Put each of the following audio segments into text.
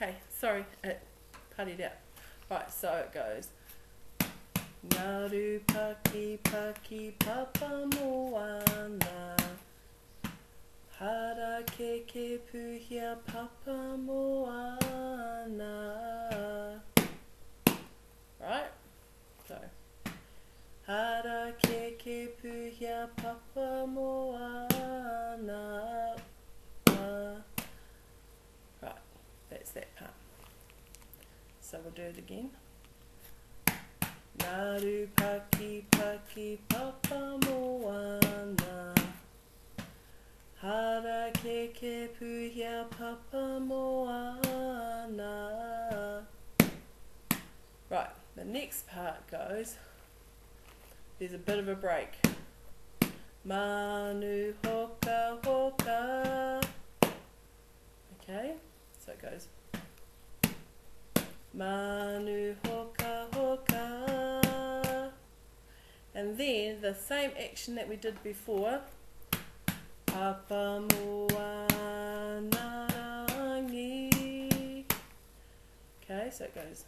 Okay, sorry, it puttied out. Right, so it goes. Ngaru paki paki papa moana. Hara ke puhia papa moana. Right? So, hara ke puhia papa moana. Right, that's that part. So we'll do it again. Ngaru paki paki papa moana. Hara ke puhia papa moana. Right, the next part goes, there's a bit of a break. Manu hoka hoka. Okay, so it goes. Manu hoka hoka. And then the same action that we did before. Papa moana rangi. Okay, so it goes.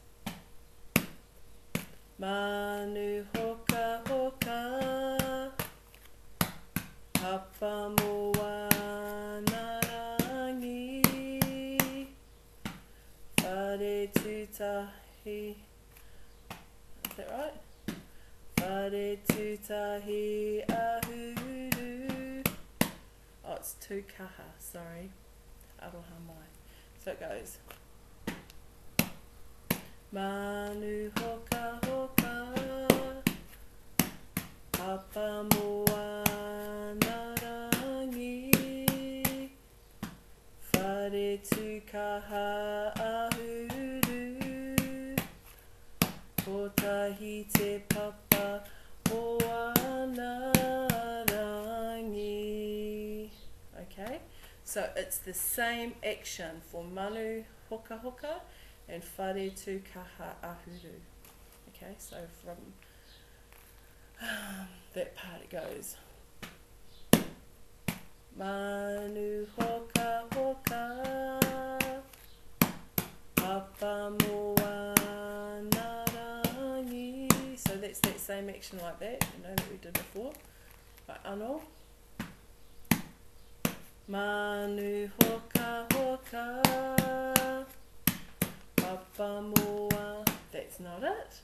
Manu hoka hoka. Papa moana rangi. Whare tutahi. Is that right? Whare tutahi ahuru. Oh, it's two kaha, sorry. Aroha mai. So it goes. Manu hoka hoka. Papa moana rangi. Whare tukaha ahuru. Kotahi te papa moana rangi. Okay, so it's the same action for manu hoka hoka and whare tukaha ahuru. Okay, so from that part it goes. Manu hoka hoka. Papa moana rangi. So that's that same action like that, you know, that we did before. But anō. Manu hoka hoka. Papa moa. That's not it.